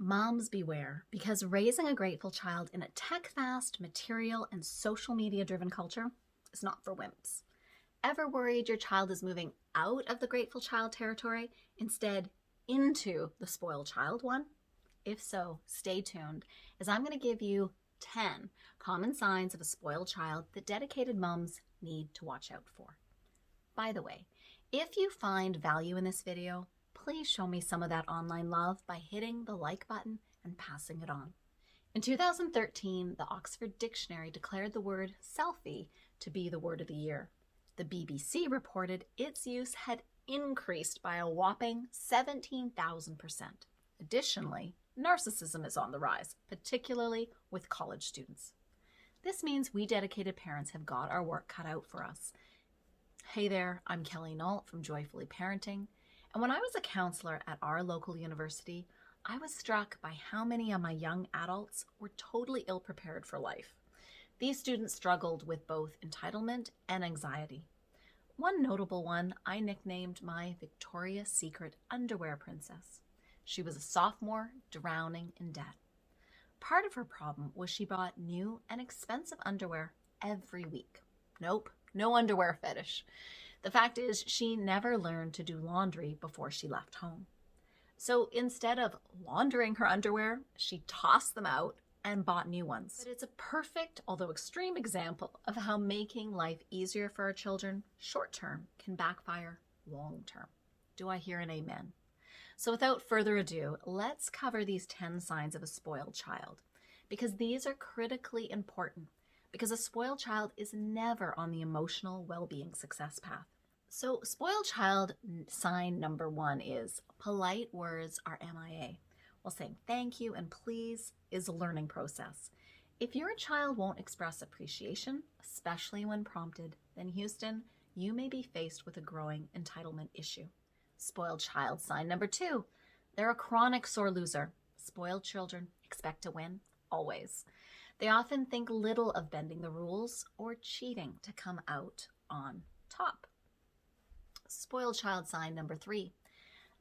Moms beware, because raising a grateful child in a tech-fast, material, and social media-driven culture is not for wimps. Ever worried your child is moving out of the grateful child territory, instead into the spoiled child one? If so, stay tuned, as I'm going to give you 10 common signs of a spoiled child that dedicated moms need to watch out for. By the way, if you find value in this video, please show me some of that online love by hitting the like button and passing it on. In 2013, the Oxford Dictionary declared the word selfie to be the word of the year. The BBC reported its use had increased by a whopping 17,000%. Additionally, narcissism is on the rise, particularly with college students. This means we dedicated parents have got our work cut out for us. Hey there, I'm Kelly Nault from Joyfully Parenting, and when I was a counselor at our local university, I was struck by how many of my young adults were totally ill-prepared for life. These students struggled with both entitlement and anxiety. One notable one I nicknamed my Victoria's Secret underwear princess. She was a sophomore drowning in debt. Part of her problem was she bought new and expensive underwear every week. Nope, no underwear fetish. The fact is, she never learned to do laundry before she left home. So instead of laundering her underwear, she tossed them out and bought new ones. But it's a perfect, although extreme, example of how making life easier for our children short-term can backfire long-term. Do I hear an amen? So without further ado, let's cover these 10 signs of a spoiled child, because these are critically important, because a spoiled child is never on the emotional well-being success path. So spoiled child sign number 1 is polite words are MIA, while saying thank you and please is a learning process. If your child won't express appreciation, especially when prompted, then Houston, you may be faced with a growing entitlement issue. Spoiled child sign number 2, they're a chronic sore loser. Spoiled children expect to win, always. They often think little of bending the rules or cheating to come out on top. Spoiled child sign number 3,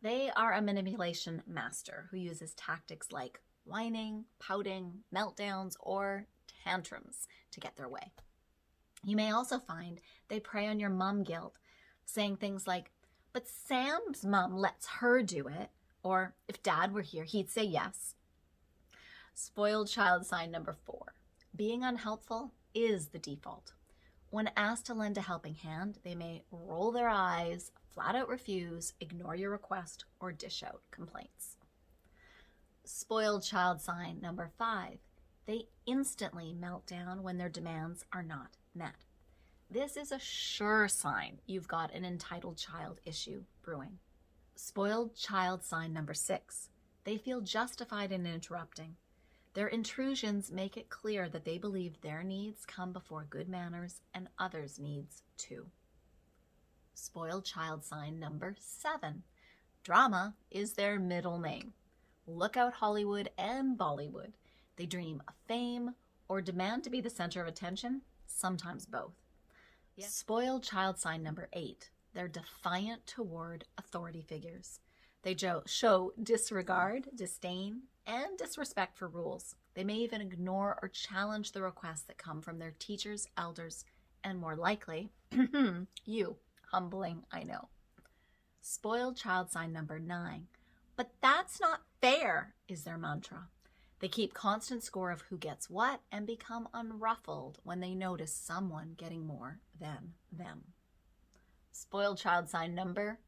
they are a manipulation master who uses tactics like whining, pouting, meltdowns, or tantrums to get their way. You may also find they prey on your mom guilt, saying things like, but Sam's mom lets her do it, or if dad were here, he'd say yes. Spoiled child sign number 4, being unhelpful is the default. When asked to lend a helping hand, they may roll their eyes, flat out refuse, ignore your request, or dish out complaints. Spoiled child sign number 5, they instantly melt down when their demands are not met. This is a sure sign you've got an entitled child issue brewing. Spoiled child sign number 6, they feel justified in interrupting. Their intrusions make it clear that they believe their needs come before good manners and others' needs too. Spoiled child sign number 7, drama is their middle name. Look out Hollywood and Bollywood. They dream of fame or demand to be the center of attention, sometimes both. Yeah. Spoiled child sign number 8, they're defiant toward authority figures. They show disregard, disdain, and disrespect for rules. They may even ignore or challenge the requests that come from their teachers, elders, and more likely, you. Humbling, I know. Spoiled child sign number 9, but that's not fair is their mantra. They keep constant score of who gets what and become unruffled when they notice someone getting more than them. Spoiled child sign number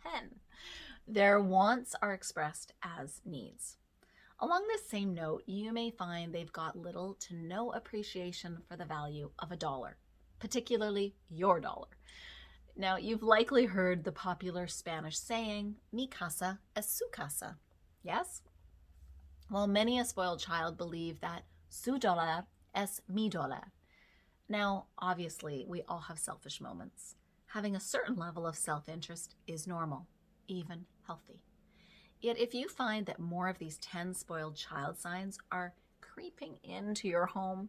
10. Their wants are expressed as needs. Along this same note, you may find they've got little to no appreciation for the value of a dollar, particularly your dollar. Now, you've likely heard the popular Spanish saying, mi casa es su casa. Yes? Well, many a spoiled child believe that su dólar es mi dólar. Now, obviously, we all have selfish moments. Having a certain level of self-interest is normal, even healthy. Yet if you find that more of these 10 spoiled child signs are creeping into your home,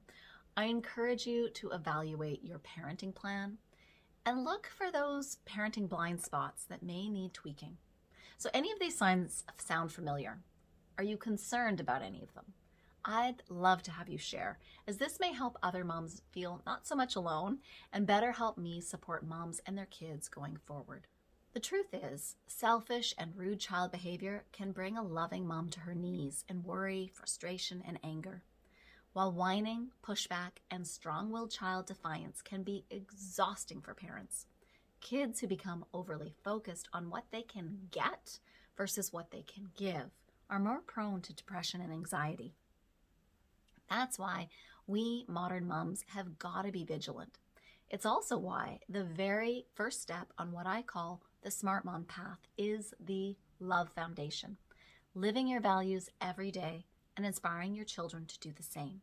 I encourage you to evaluate your parenting plan and look for those parenting blind spots that may need tweaking. So any of these signs sound familiar? Are you concerned about any of them? I'd love to have you share, as this may help other moms feel not so much alone and better help me support moms and their kids going forward. The truth is, selfish and rude child behavior can bring a loving mom to her knees in worry, frustration, and anger. While whining, pushback, and strong-willed child defiance can be exhausting for parents, kids who become overly focused on what they can get versus what they can give are more prone to depression and anxiety. That's why we modern moms have got to be vigilant. It's also why the very first step on what I call the Smart Mom path is the love foundation, living your values every day and inspiring your children to do the same.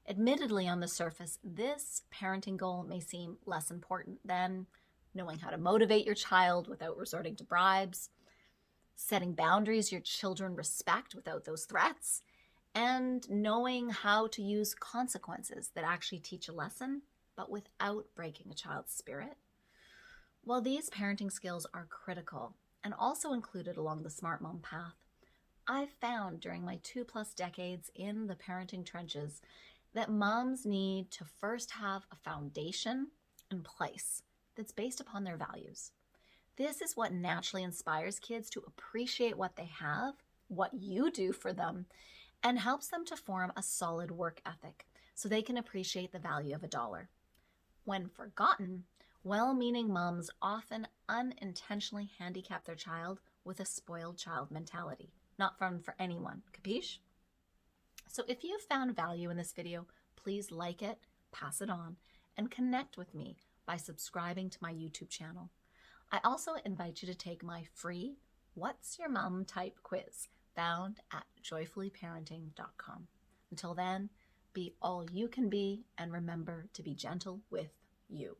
Admittedly, on the surface, this parenting goal may seem less important than knowing how to motivate your child without resorting to bribes, setting boundaries your children respect without those threats, and knowing how to use consequences that actually teach a lesson, but without breaking a child's spirit. While these parenting skills are critical and also included along the Smart Mom path, I've found during my 2+ decades in the parenting trenches that moms need to first have a foundation in place that's based upon their values. This is what naturally inspires kids to appreciate what they have, what you do for them, and helps them to form a solid work ethic so they can appreciate the value of $1. When forgotten, well-meaning moms often unintentionally handicap their child with a spoiled child mentality. Not fun for anyone, capiche? So if you found value in this video, please like it, pass it on, and connect with me by subscribing to my YouTube channel. I also invite you to take my free What's Your Mom type quiz found at joyfullyparenting.com. Until then, be all you can be and remember to be gentle with you.